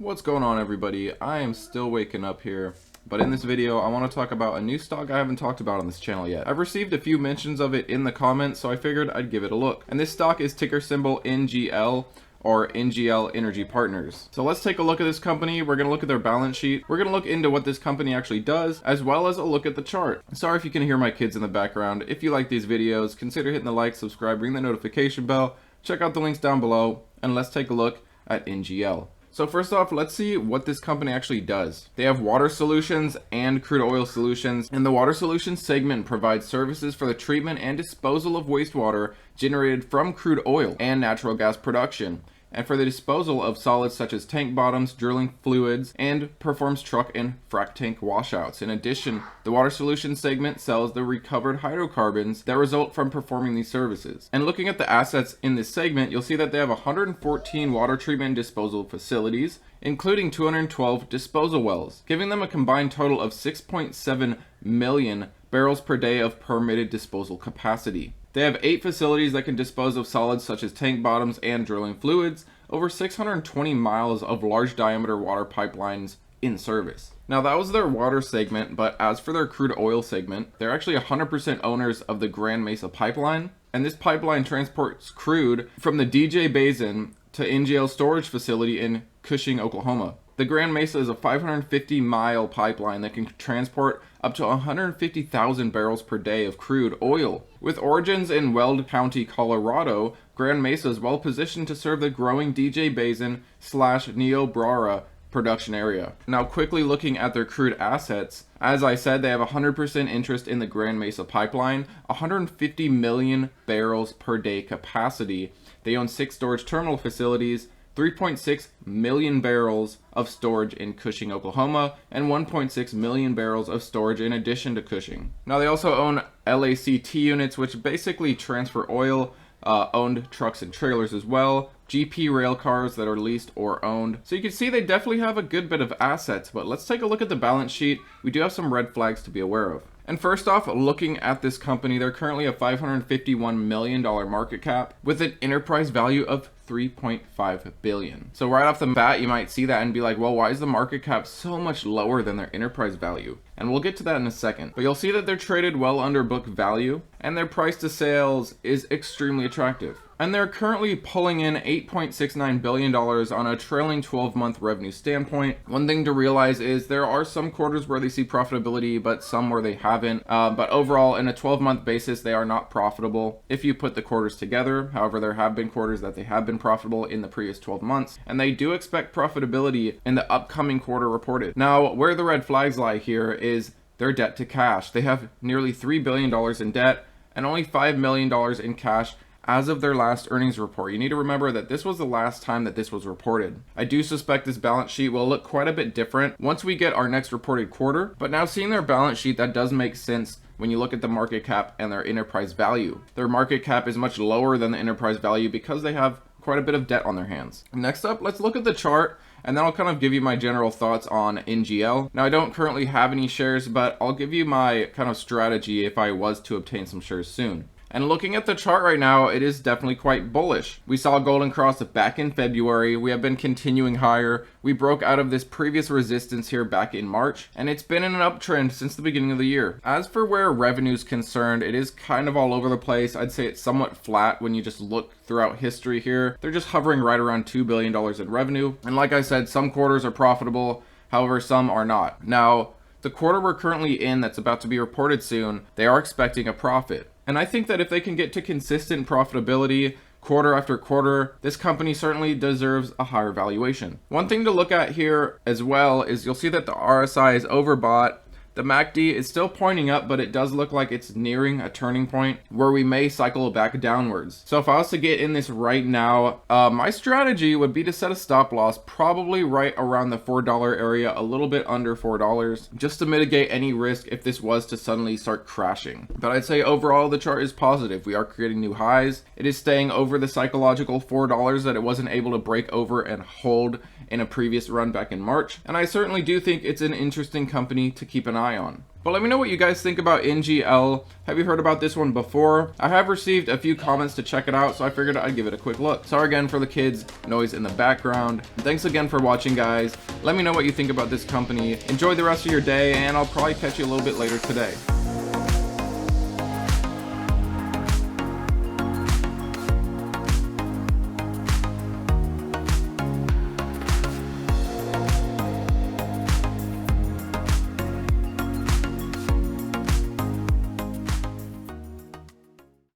What's going on, everybody? I am still waking up here, but in this video I want to talk about a new stock I haven't talked about on this channel yet. I've received a few mentions of it in the comments, so I figured I'd give it a look. And this stock is ticker symbol NGL, or NGL Energy Partners. So let's take a look at this company. We're going to look at their balance sheet. We're going to look into what this company actually does, as well as a look at the chart. Sorry if you can hear my kids in the background. If you like these videos, consider hitting the like, subscribe, ring the notification bell, check out the links down below, and let's take a look at NGL. So first off, let's see what this company actually does. They have water solutions and crude oil solutions, and the water solutions segment provides services for the treatment and disposal of wastewater generated from crude oil and natural gas production, and for the disposal of solids such as tank bottoms, drilling fluids, and performs truck and frac tank washouts. In addition, the water solutions segment sells the recovered hydrocarbons that result from performing these services. And looking at the assets in this segment, you'll see that they have 114 water treatment and disposal facilities, including 212 disposal wells, giving them a combined total of 6.7 million barrels per day of permitted disposal capacity. They have 8 facilities that can dispose of solids such as tank bottoms and drilling fluids, over 620 miles of large diameter water pipelines in service. Now that was their water segment, but as for their crude oil segment, they're actually 100% owners of the Grand Mesa pipeline, and this pipeline transports crude from the DJ Basin to NGL storage facility in Cushing, Oklahoma. The Grand Mesa is a 550-mile pipeline that can transport up to 150,000 barrels per day of crude oil. With origins in Weld County, Colorado, Grand Mesa is well positioned to serve the growing DJ Basin / Niobrara production area. Now quickly looking at their crude assets, as I said, they have 100% interest in the Grand Mesa pipeline, 150 million barrels per day capacity. They own 6 storage terminal facilities, 3.6 million barrels of storage in Cushing, Oklahoma, and 1.6 million barrels of storage in addition to Cushing. Now they also own LACT units, which basically transfer oil, owned trucks and trailers as well, GP rail cars that are leased or owned. So you can see they definitely have a good bit of assets, but let's take a look at the balance sheet. We do have some red flags to be aware of. And first off, looking at this company, they're currently a $551 million market cap with an enterprise value of $3.5 billion. So right off the bat, you might see that and be like, well, why is the market cap so much lower than their enterprise value? And we'll get to that in a second. But you'll see that they're traded well under book value, and their price to sales is extremely attractive. And they're currently pulling in $8.69 billion on a trailing 12-month revenue standpoint. One thing to realize is there are some quarters where they see profitability, but some where they haven't. But overall, in a 12-month basis, they are not profitable if you put the quarters together. However, there have been quarters that they have been profitable in the previous 12 months, and they do expect profitability in the upcoming quarter reported. Now, where the red flags lie here is their debt to cash. They have nearly $3 billion in debt and only $5 million in cash as of their last earnings report. You need to remember that this was the last time that this was reported. I do suspect this balance sheet will look quite a bit different once we get our next reported quarter, but now seeing their balance sheet, that does make sense when you look at the market cap and their enterprise value. Their market cap is much lower than the enterprise value because they have quite a bit of debt on their hands. Next up, let's look at the chart, and then I'll kind of give you my general thoughts on NGL. Now, I don't currently have any shares, but I'll give you my kind of strategy if I was to obtain some shares soon. And looking at the chart right now, it is definitely quite bullish. We saw Golden Cross back in February. We have been continuing higher. We broke out of this previous resistance here back in March, and it's been in an uptrend since the beginning of the year. As for where revenue is concerned, it is kind of all over the place. I'd say it's somewhat flat when you just look throughout history here. They're just hovering right around $2 billion in revenue. And like I said, some quarters are profitable. However, some are not. Now, the quarter we're currently in that's about to be reported soon, they are expecting a profit. And I think that if they can get to consistent profitability quarter after quarter, this company certainly deserves a higher valuation. One thing to look at here as well is you'll see that the RSI is overbought. The MACD is still pointing up, but it does look like it's nearing a turning point where we may cycle back downwards. So if I was to get in this right now, my strategy would be to set a stop loss probably right around the $4 area, a little bit under $4, just to mitigate any risk if this was to suddenly start crashing. But I'd say overall the chart is positive. We are creating new highs. It is staying over the psychological $4 that it wasn't able to break over and hold in a previous run back in March. And I certainly do think it's an interesting company to keep an eye on. But let me know what you guys think about NGL. Have you heard about this one before? I have received a few comments to check it out, so I figured I'd give it a quick look. Sorry again for the kids' noise in the background. Thanks again for watching, guys. Let me know what you think about this company. Enjoy the rest of your day, and I'll probably catch you a little bit later today.